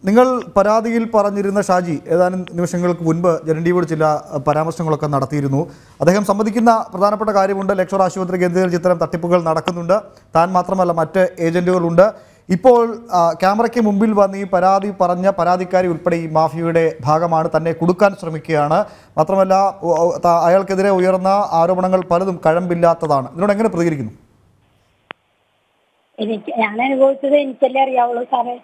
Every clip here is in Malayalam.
നിങ്ങൾ പരാതിയിൽ പറഞ്ഞിരുന്ന ഷാജി ഏതാനും നിമിഷങ്ങൾക്ക് മുൻപ് ജനൻ ടിവിയോട് ചില പരാമർശങ്ങളൊക്കെ നടത്തിയിരുന്നു. അദ്ദേഹം സമ്മതിക്കുന്ന പ്രധാനപ്പെട്ട കാര്യമുണ്ട്. ലക്ഷർ ആശുപത്രി കേന്ദ്രീകരിച്ച് ഇത്തരം തട്ടിപ്പുകൾ നടക്കുന്നുണ്ട്. താൻ മാത്രമല്ല മറ്റ് ഏജന്റുകളുണ്ട്. ഇപ്പോൾ ക്യാമറയ്ക്ക് മുമ്പിൽ വന്ന് ഈ പരാതി പറഞ്ഞ പരാതിക്കാരി ഉൾപ്പെടെ ഈ മാഫിയയുടെ ഭാഗമാണ്, തന്നെ കുടുക്കാൻ ശ്രമിക്കുകയാണ്. മാത്രമല്ല അയാൾക്കെതിരെ ഉയർന്ന ആരോപണങ്ങൾ പലതും കഴമ്പില്ലാത്തതാണ്. ഇതിനോട് എങ്ങനെ പ്രതികരിക്കുന്നു? ഞാൻ അനുഭവിച്ചത് എനിക്കല്ലേ അറിയാവുള്ളൂ സാറേ.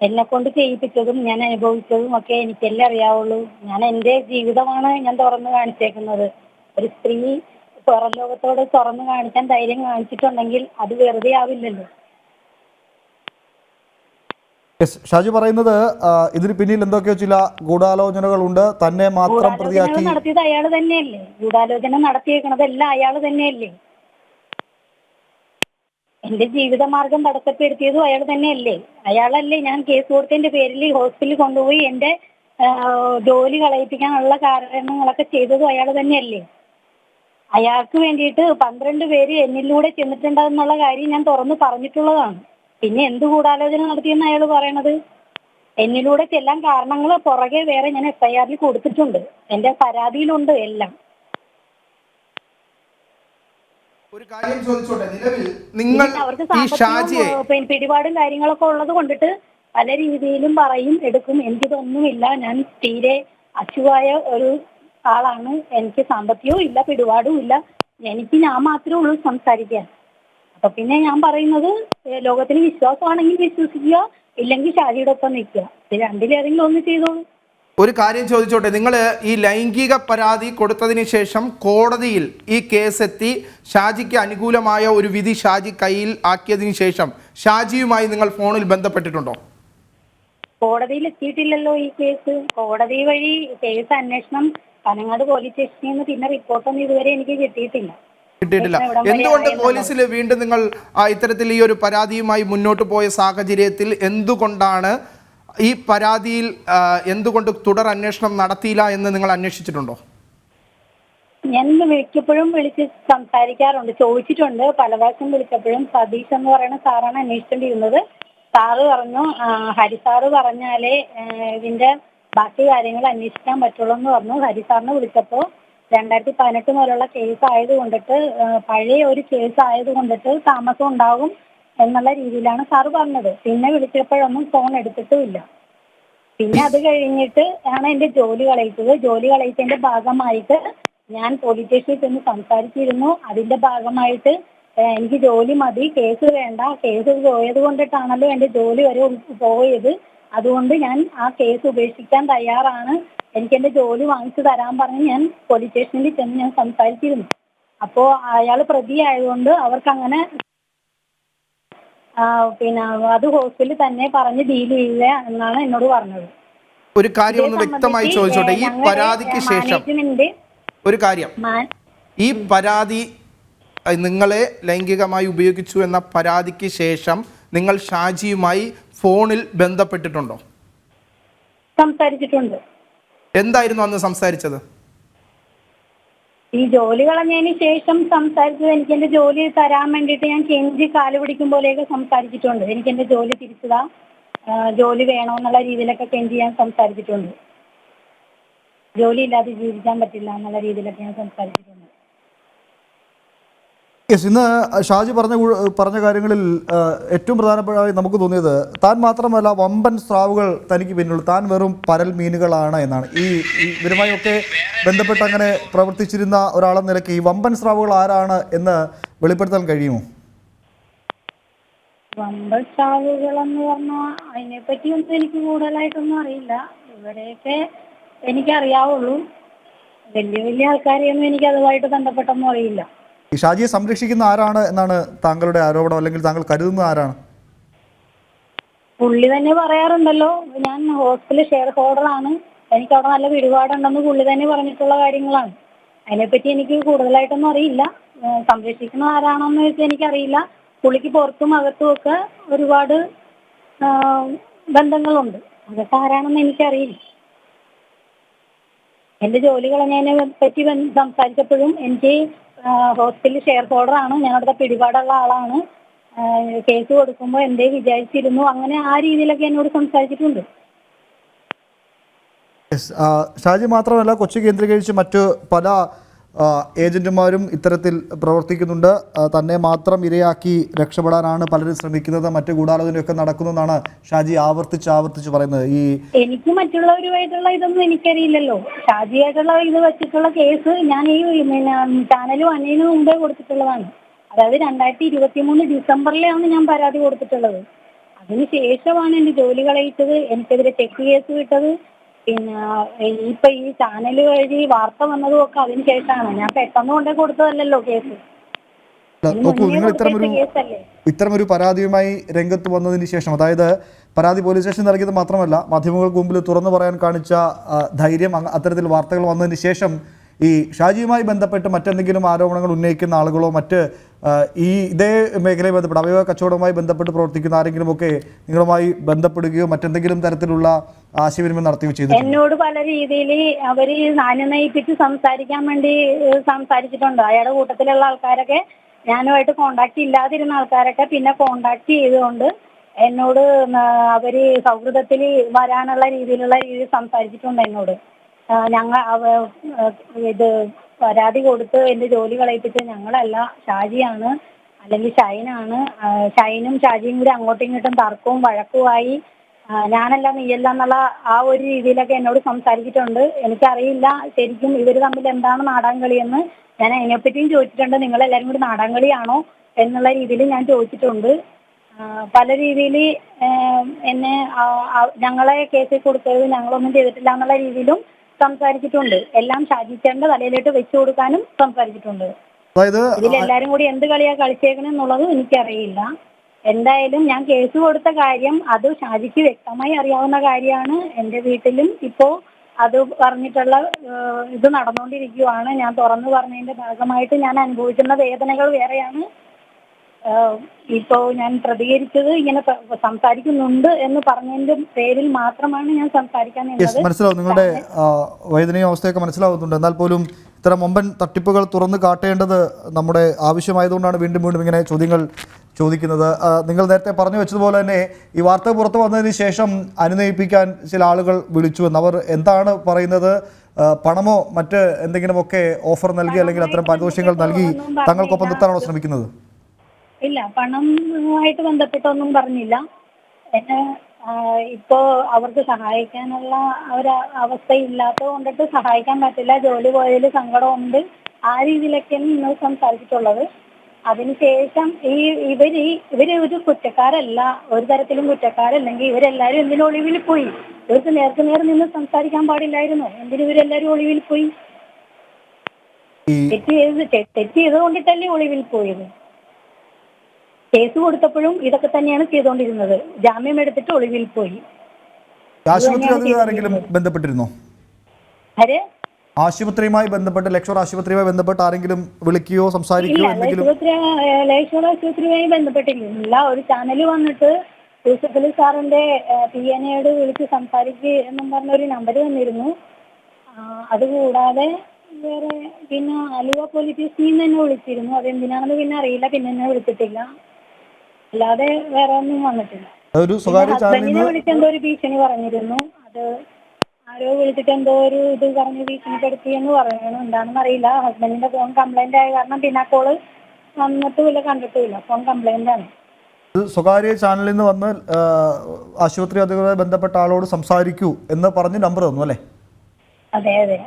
എന്നെ കൊണ്ട് ചെയ്യിപ്പിച്ചതും ഞാൻ അനുഭവിച്ചതും ഒക്കെ എനിക്കല്ലേ അറിയാവുള്ളൂ. ഞാൻ എൻ്റെ ജീവിതമാണ് ഞാൻ തുറന്നു കാണിച്ചേക്കുന്നത്. ഒരു സ്ത്രീ പുറം ലോകത്തോട് തുറന്നു കാണിക്കാൻ ധൈര്യം കാണിച്ചിട്ടുണ്ടെങ്കിൽ അത് വെറുതെ ആവില്ലല്ലോ. ഷാജി പറയുന്നത് ഇതിന് പിന്നിൽ എന്തൊക്കെയോ ചില ഗൂഢാലോചനകളുണ്ട്. തന്നെ മാത്രം പ്രതിയാക്കി നടത്തിയത് അയാൾ തന്നെയല്ലേ? ഗൂഢാലോചന നടത്തിയേക്കണതെല്ലാം അയാൾ തന്നെയല്ലേ? എന്റെ ജീവിതമാർഗം തടസ്സപ്പെടുത്തിയതും അയാൾ തന്നെയല്ലേ? അയാളല്ലേ ഞാൻ കേസ് കൊടുത്തതിന്റെ പേരിൽ ഹോസ്പിറ്റലിൽ കൊണ്ടുപോയി എന്റെ ജോലി കളയിപ്പിക്കാനുള്ള കാരണങ്ങളൊക്കെ ചെയ്തതും അയാൾ തന്നെയല്ലേ? അയാൾക്ക് വേണ്ടിയിട്ട് 12 പേര് എന്നിലൂടെ ചെന്നിട്ടുണ്ടെന്നുള്ള കാര്യം ഞാൻ തുറന്ന് പറഞ്ഞിട്ടുള്ളതാണ്. പിന്നെ എന്ത് ഗൂഢാലോചന നടത്തിയെന്ന് അയാൾ പറയണത്? എന്നിലൂടെ ചെല്ലാൻ കാരണങ്ങൾ പുറകെ വേറെ ഞാൻ FIR കൊടുത്തിട്ടുണ്ട്. എന്റെ പരാതിയിലുണ്ട് എല്ലാം. ഒരു കാര്യം ചോദിച്ചോട്ടെ, നിലവിൽ നിങ്ങൾ ഈ ഷാജിയെ പിടിപാടും കാര്യങ്ങളൊക്കെ ഉള്ളത് കൊണ്ടിട്ട് പല രീതിയിലും പറയും എടുക്കും. എനിക്കിതൊന്നുമില്ല. ഞാൻ തീരെ അശുവായ ഒരു ആളാണ്. എനിക്ക് സാമ്പത്തികവും ഇല്ല, പിടിപാടും ഇല്ല. ഞാൻ മാത്രമേ ഉള്ളൂ സംസാരിക്കാൻ. അപ്പൊ പിന്നെ ഞാൻ പറയുന്നത് ലോകത്തിന് വിശ്വാസമാണെങ്കിൽ വിശ്വസിക്കുക, ഇല്ലെങ്കിൽ ഷാജിയുടെ ഒപ്പം നിൽക്കുക. ഇത് രണ്ടിലേതെങ്കിലും ഒന്ന് ചെയ്തോളൂ. ഒരു കാര്യം ചോദിച്ചോട്ടെ, നിങ്ങൾ ഈ ലൈംഗിക പരാതി കൊടുത്തതിന് ശേഷം കോടതിയിൽ ഈ കേസെത്തി ഷാജിക്ക് അനുകൂലമായ ഒരു വിധി ഷാജി കയ്യിൽ ആക്കിയതിനു ശേഷം ഷാജിയുമായി നിങ്ങൾ ഫോണിൽ ബന്ധപ്പെട്ടിട്ടുണ്ടോ? കോടതിയിൽ എത്തിയിട്ടില്ലല്ലോ ഈ കേസ്. കോടതി വഴി കേസ് അന്വേഷണം പനങ്ങാട് പോലീസ് സ്റ്റേഷനിൽ നിന്ന് പിന്നെ റിപ്പോർട്ടൊന്നും ഇതുവരെ എനിക്ക് കിട്ടിയിട്ടില്ല. എന്തുകൊണ്ട് പോലീസിൽ വീണ്ടും നിങ്ങൾ ഇത്തരത്തിൽ ഈ ഒരു പരാതിയുമായി മുന്നോട്ട് പോയ സാഹചര്യത്തിൽ എന്തുകൊണ്ടാണ് ഈ പരാതിയിൽ എന്തുകൊണ്ട് തുടർ അന്വേഷണം നടത്തിയില്ല എന്ന് നിങ്ങൾ അന്വേഷിച്ചിട്ടുണ്ടോ? ഞാൻ മിക്കപ്പോഴും വിളിച്ച് സംസാരിക്കാറുണ്ട്, ചോദിച്ചിട്ടുണ്ട്. പല പ്രാവശ്യം വിളിച്ചപ്പോഴും സതീഷ് എന്ന് പറയുന്ന സാറാണ് അന്വേഷിക്കേണ്ടിയിരുന്നത്. സാറ് പറഞ്ഞു ഹരിസാറ് പറഞ്ഞാലേ ഇതിന്റെ ബാക്കി കാര്യങ്ങൾ അന്വേഷിക്കാൻ പറ്റുള്ളൂ എന്ന് പറഞ്ഞു. ഹരിസാറിനെ വിളിച്ചപ്പോൾ 2018 മുതലുള്ള കേസ് ആയതുകൊണ്ടിട്ട്, പഴയ ഒരു കേസ് ആയതുകൊണ്ടിട്ട് താമസം ഉണ്ടാകും എന്നുള്ള രീതിയിലാണ് സാറ് പറഞ്ഞത്. പിന്നെ വിളിച്ചപ്പോഴൊന്നും ഫോൺ എടുത്തിട്ടുമില്ല. പിന്നെ അത് കഴിഞ്ഞിട്ട് ആണ് എന്റെ ജോലി കളയിച്ചത്. ജോലി കളയിച്ചതിന്റെ ഭാഗമായിട്ട് ഞാൻ പോലീസ് സ്റ്റേഷനിൽ ചെന്ന് സംസാരിച്ചിരുന്നു. അതിന്റെ ഭാഗമായിട്ട് എനിക്ക് ജോലി മതി, കേസ് വേണ്ട, കേസ് പോയത് കൊണ്ടിട്ടാണല്ലോ എന്റെ ജോലി വരെ പോയത്. അതുകൊണ്ട് ഞാൻ ആ കേസ് ഉപേക്ഷിക്കാൻ തയ്യാറാണ്, എനിക്ക് എന്റെ ജോലി വാങ്ങിച്ചു തരാൻ പറഞ്ഞ് ഞാൻ പോലീസ് സ്റ്റേഷനിൽ ചെന്ന് ഞാൻ സംസാരിച്ചിരുന്നു. അപ്പോൾ അയാൾ പ്രതിയായതുകൊണ്ട് അവർക്ക് അങ്ങനെ പിന്നെ അത് ഹോസ്പിറ്റലിൽ തന്നെ പറഞ്ഞ് ഡീൽ ചെയ്യുക എന്നാണ് എന്നോട് പറഞ്ഞത്. ഒരു കാര്യം ഒന്ന് വ്യക്തമായി ചോദിച്ചോട്ടെ, ഈ പരാതിക്ക് ശേഷം ഒരു കാര്യം, ഈ പരാതി നിങ്ങളെ ലൈംഗികമായി ഉപയോഗിച്ചു എന്ന പരാതിക്ക് ശേഷം നിങ്ങൾ ഷാജിയുമായി ഫോണിൽ ബന്ധപ്പെട്ടിട്ടുണ്ടോ? സംസാരിച്ചിട്ടുണ്ട്. എന്തായിരുന്നു അന്ന് സംസാരിച്ചത്? ഈ ജോലി കളഞ്ഞതിന് ശേഷം സംസാരിച്ചത് എനിക്ക് എന്റെ ജോലി തരാൻ വേണ്ടിയിട്ട് ഞാൻ കെഞ്ചി കാല് പിടിക്കും പോലെയൊക്കെ സംസാരിച്ചിട്ടുണ്ട്. എനിക്ക് എന്റെ ജോലി തിരിച്ചതാ, ജോലി വേണമെന്നുള്ള രീതിയിലൊക്കെ കെഞ്ചി ഞാൻ സംസാരിച്ചിട്ടുണ്ട്. ജോലി ഇല്ലാതെ ജീവിക്കാൻ പറ്റില്ല എന്നുള്ള രീതിയിലൊക്കെ ഞാൻ സംസാരിച്ചിട്ടുണ്ട്. ഇന്ന് ഷാജി പറഞ്ഞ കാര്യങ്ങളിൽ ഏറ്റവും പ്രധാനപ്പെട്ടതായി നമുക്ക് തോന്നിയത് താൻ മാത്രമല്ല വമ്പൻ സ്രാവുകൾ തനിക്ക് പിന്നിൽ, താൻ വെറും പരൽ മീനുകളാണ് എന്നാണ്. ഇവരുമായൊക്കെ ബന്ധപ്പെട്ട് അങ്ങനെ പ്രവർത്തിച്ചിരുന്ന ഒരാളെന്ന നിലയ്ക്ക് ഈ വമ്പൻ സ്രാവുകൾ ആരാണ് എന്ന് വെളിപ്പെടുത്താൻ കഴിയുമോ? വമ്പൻ സ്രാവുകളെന്ന് പറഞ്ഞാൽ അതിനെപ്പറ്റിയൊന്നും എനിക്ക് കൂടുതലായിട്ടൊന്നും അറിയില്ല. ഇവരെയൊക്കെ എനിക്കറിയാവുള്ളൂ. വലിയ വലിയ ആൾക്കാരെയൊന്നും എനിക്ക് അതുമായിട്ട് ബന്ധപ്പെട്ടൊന്നും അറിയില്ല. ഈ ഷാജിയെ സംരക്ഷിക്കുന്ന ആരാണ് എന്നാണ് താങ്കളുടെ ആരോപണം, അല്ലെങ്കിൽ താങ്കൾ കരുതുന്നത് ആരാണ്? പുള്ളി തന്നെ പറയാറുണ്ടല്ലോ, ഞാൻ ഹോസ്പിറ്റൽ ഷെയർ ഹോൾഡറാണ്, എനിക്ക് അവിടെ നല്ല പിടിപാടുണ്ടെന്ന് പുള്ളി തന്നെ പറഞ്ഞിട്ടുള്ള കാര്യങ്ങളാണ്. അതിനെപ്പറ്റി എനിക്ക് കൂടുതലായിട്ടൊന്നും അറിയില്ല. സംരക്ഷിക്കുന്ന ആരാണെന്ന് വെച്ചാൽ എനിക്കറിയില്ല. പുള്ളിക്ക് പുറത്തും അകത്തും ഒക്കെ ഒരുപാട് ബന്ധങ്ങളുണ്ട്. അതൊക്കെ ആരാണെന്ന് എനിക്കറിയില്ല. എന്റെ ജോലി കളഞ്ഞതിനെ പറ്റി സംസാരിച്ചപ്പോഴും എനിക്ക് ഹോസ്പിറ്റലിൽ ഷെയർ ഹോൾഡറാണ്, ഞാൻ അവിടുത്തെ പിടിപാടുള്ള ആളാണ്, കേസ് കൊടുക്കുമ്പോൾ എന്തേ വിചാരിച്ചിരുന്നു, അങ്ങനെ ആ രീതിയിലൊക്കെ എന്നോട് സംസാരിച്ചിട്ടുണ്ട്. ഷാജി മാത്രമല്ല, കൊച്ചി കേന്ദ്രീകരിച്ച് മറ്റ് പല ഏജന്റുമാരും ഇത്തരത്തിൽ പ്രവർത്തിക്കുന്നുണ്ട്. തന്നെ മാത്രം ഇരയാക്കി രക്ഷപ്പെടാനാണ് പലരും ശ്രമിക്കുന്നത്, മറ്റ് ഗൂഢാലോചനയൊക്കെ നടക്കുന്നതെന്നാണ് ഷാജി ആവർത്തിച്ച് പറയുന്നത്. എനിക്ക് മറ്റുള്ളവരുമായിട്ടുള്ള ഇതൊന്നും എനിക്കറിയില്ലല്ലോ. ഷാജിയായിട്ടുള്ള ഇത് വെച്ചിട്ടുള്ള കേസ് ഞാൻ ഈ ചാനൽ വന്നതിന് മുമ്പേ കൊടുത്തിട്ടുള്ളതാണ്. അതായത് 2023 ഡിസംബറിലാണ് ഞാൻ പരാതി കൊടുത്തിട്ടുള്ളത്. അതിനുശേഷമാണ് എന്റെ ജോലി കളയിച്ചത്, എനിക്കെതിരെ ചെക്ക് കേസ് വിട്ടത്. പിന്നെ ഇപ്പൊ ഈ ചാനൽ വഴി വാർത്ത വന്നതും ഒക്കെ അതിനുശേഷമാണ്. ഞാൻ പെട്ടെന്ന് കൊണ്ടേ കൊടുത്തതല്ലല്ലോ കേസ്. നോക്കൂ, നിങ്ങൾ ഇത്തരമൊരു പരാതിയുമായി രംഗത്ത് വന്നതിന് ശേഷം, അതായത് പരാതി പോലീസ് സ്റ്റേഷൻ നൽകിയത് മാത്രമല്ല, മാധ്യമങ്ങൾക്ക് മുമ്പിൽ തുറന്നു പറയാൻ കാണിച്ച ധൈര്യം, അത്തരത്തിൽ വാർത്തകൾ വന്നതിന് ശേഷം ഈ ഷാജിയുമായി ബന്ധപ്പെട്ട് മറ്റെന്തെങ്കിലും ആരോപണങ്ങൾ ഉന്നയിക്കുന്ന ആളുകളോ മറ്റ് ഇതേ മേഖലയെ ബന്ധപ്പെട്ട് അവയവ കച്ചവടവുമായി ബന്ധപ്പെട്ട് പ്രവർത്തിക്കുന്ന ആരെങ്കിലുമൊക്കെ നിങ്ങളുമായി ബന്ധപ്പെടുകയോ മറ്റെന്തെങ്കിലും തരത്തിലുള്ള ആശയവിനിമയം നടത്തുകയോ ചെയ്തു? എന്നോട് പല രീതിയിൽ അവര് നാനയിപ്പിച്ച് സംസാരിക്കാൻ വേണ്ടി സംസാരിച്ചിട്ടുണ്ട്. അയാളുടെ കൂട്ടത്തിലുള്ള ആൾക്കാരൊക്കെ, ഞാനുമായിട്ട് കോണ്ടാക്ട് ഇല്ലാതിരുന്ന ആൾക്കാരൊക്കെ പിന്നെ കോണ്ടാക്ട് ചെയ്തുകൊണ്ട് എന്നോട് അവര് സൗഹൃദത്തിൽ വരാനുള്ള രീതിയിൽ സംസാരിച്ചിട്ടുണ്ട് എന്നോട്. ഇത് പരാതി കൊടുത്ത് എന്റെ ജോലി കളയിപ്പിച്ച് ഞങ്ങളല്ല, ഷാജിയാണ് അല്ലെങ്കിൽ ഷൈനാണ്, ഷൈനും ഷാജിയും കൂടി അങ്ങോട്ടും ഇങ്ങോട്ടും തർക്കവും വഴക്കുമായി, ഞാനല്ല നീയല്ല എന്നുള്ള ആ ഒരു രീതിയിലൊക്കെ എന്നോട് സംസാരിച്ചിട്ടുണ്ട്. എനിക്കറിയില്ല ശരിക്കും ഇവർ തമ്മിൽ എന്താണ് നാടൻകളിയെന്ന്. ഞാൻ അതിനെപ്പറ്റിയും ചോദിച്ചിട്ടുണ്ട്, നിങ്ങളെല്ലാവരും കൂടി നാടൻകളിയാണോ എന്നുള്ള രീതിയിൽ ഞാൻ ചോദിച്ചിട്ടുണ്ട്. പല രീതിയിൽ എന്നെ ഞങ്ങളെ കേസിൽ കൊടുത്തത് ഞങ്ങളൊന്നും ചെയ്തിട്ടില്ല എന്നുള്ള രീതിയിലും സംസാരിച്ചിട്ടുണ്ട്. എല്ലാം ഷാജിച്ചേട്ടന്റെ തലയിലോട്ട് വെച്ചു കൊടുക്കാനും സംസാരിച്ചിട്ടുണ്ട്. ഇതിലെല്ലാരും കൂടി എന്ത് കളിയാ കളിച്ചേക്കണെന്നുള്ളത് എനിക്കറിയില്ല. എന്തായാലും ഞാൻ കേസ് കൊടുത്ത കാര്യം അത് ഷാജിക്ക് വ്യക്തമായി അറിയാവുന്ന കാര്യമാണ്. എന്റെ വീട്ടിലും ഇപ്പോ അത് പറഞ്ഞിട്ടുള്ള ഇത് നടന്നുകൊണ്ടിരിക്കുകയാണ്. ഞാൻ തുറന്നു പറഞ്ഞതിന്റെ ഭാഗമായിട്ട് ഞാൻ അനുഭവിക്കുന്ന വേദനകൾ വേറെയാണ്. ഇപ്പോൾ ഞാൻ പ്രതികരിച്ചത് ഇങ്ങനെ സംസാരിക്കുന്നുണ്ട് എന്ന് പറഞ്ഞതിന്റെ പേരിൽ മാത്രമാണ് ഞാൻ സംസാരിക്കാൻ നിന്നത്. മനസ്സിലാവും, നിങ്ങളുടെ വേദനയും അവസ്ഥയൊക്കെ മനസ്സിലാവുന്നുണ്ട്. എന്നാൽ പോലും ഇത്തരം മുമ്പൻ തട്ടിപ്പുകൾ തുറന്നു കാട്ടേണ്ടത് നമ്മുടെ ആവശ്യമായതുകൊണ്ടാണ് വീണ്ടും വീണ്ടും ഇങ്ങനെ ചോദ്യങ്ങൾ ചോദിക്കുന്നത്. നിങ്ങൾ നേരത്തെ പറഞ്ഞു വെച്ചതുപോലെ തന്നെ ഈ വാർത്ത പുറത്തു വന്നതിന് ശേഷം അനുനയിപ്പിക്കാൻ ചില ആളുകൾ വിളിച്ചുവെന്ന്. അവർ എന്താണ് പറയുന്നത്? പണമോ മറ്റ് എന്തെങ്കിലുമൊക്കെ ഓഫർ നൽകി അല്ലെങ്കിൽ അത്തരം പാരിതോഷികങ്ങൾ നൽകി തങ്ങൾക്കൊപ്പം നിർത്താനാണോ ശ്രമിക്കുന്നത്? ഇല്ല, പണമായിട്ട് ബന്ധപ്പെട്ടൊന്നും പറഞ്ഞില്ല. എന്നെ ഇപ്പോ അവർക്ക് സഹായിക്കാനുള്ള ഒരു അവസ്ഥ ഇല്ലാത്തത് കൊണ്ടിട്ട് സഹായിക്കാൻ പറ്റില്ല, ജോലി പോയതിൽ സങ്കടമുണ്ട്, ആ രീതിയിലൊക്കെയാണ് നിങ്ങൾ സംസാരിച്ചിട്ടുള്ളത്. അതിനുശേഷം ഇവര് ഒരു കുറ്റക്കാരല്ല, ഒരു തരത്തിലും കുറ്റക്കാരല്ലെങ്കിൽ ഇവരെല്ലാരും എന്തിനും ഒളിവിൽ പോയി? ഇവർക്ക് നേർ നിന്ന് സംസാരിക്കാൻ പാടില്ലായിരുന്നു? എന്തിനും ഇവരെല്ലാരും ഒളിവിൽ പോയി? തെറ്റ് ചെയ്തുകൊണ്ടിട്ടല്ലേ ഒളിവിൽ പോയത്? കേസ് കൊടുത്തപ്പോഴും ഇതൊക്കെ തന്നെയാണ് ചെയ്തുകൊണ്ടിരുന്നത്. ജാമ്യം എടുത്തിട്ട് ഒളിവിൽ പോയി. ആരെങ്കിലും ബന്ധപ്പെട്ടിരുന്നോ? ആശുപത്രിയുമായി ബന്ധപ്പെട്ട്, ലക്ഷോർ ആശുപത്രിയുമായി ബന്ധപ്പെട്ട് ആരെങ്കിലും വിളിക്കുകയോ സംസാരിക്കുകയോ എന്തെങ്കിലും? ലക്ഷോർ ആശുപത്രിയുമായി ബന്ധപ്പെട്ടില്ല. ഒരു ചാനൽ വന്നിട്ട് യൂസഫ് അലി സാറിന്റെ PNAയോട് വിളിച്ച് സംസാരിക്കുക എന്നും പറഞ്ഞൊരു നമ്പർ തന്നിരുന്നു. അതുകൂടാതെ വേറെ പിന്നെ ആലുവ പോലീസ് സ്റ്റേഷനിൽ തന്നെ വിളിച്ചിരുന്നു. അതെന്തിനാണെന്ന് പിന്നെ അറിയില്ല, പിന്നെ എന്നെ വിളിച്ചിട്ടില്ല. അല്ലാതെ വേറെ ഒന്നും വന്നിട്ടില്ല. ഹസ്ബൻഡിനെ വിളിച്ച് എന്തോ ഒരു ഭീഷണി പറഞ്ഞിരുന്നു. അത് ആരോ വിളിച്ചിട്ട് എന്തോ ഒരു ഇത് പറഞ്ഞ് ഭീഷണിപ്പെടുത്തി എന്ന് പറയുന്നു. എന്താണെന്ന് അറിയില്ല. ഹസ്ബൻഡിന്റെ ഫോൺ കംപ്ലൈന്റ് ആയ കാരണം പിന്നെ ആ കോള് വന്നിട്ടുമില്ല, കണ്ടിട്ടുമില്ല. ഫോൺ കംപ്ലൈന്റ് ആണ്. സ്വകാര്യ ചാനലിൽ നിന്ന് വന്ന് ആശുപത്രി അധികൃതരെ ബന്ധപ്പെട്ട ആളോട് സംസാരിക്കൂ എന്ന് പറഞ്ഞ് നമ്പർ തന്നു അല്ലേ? അതെ അതെ.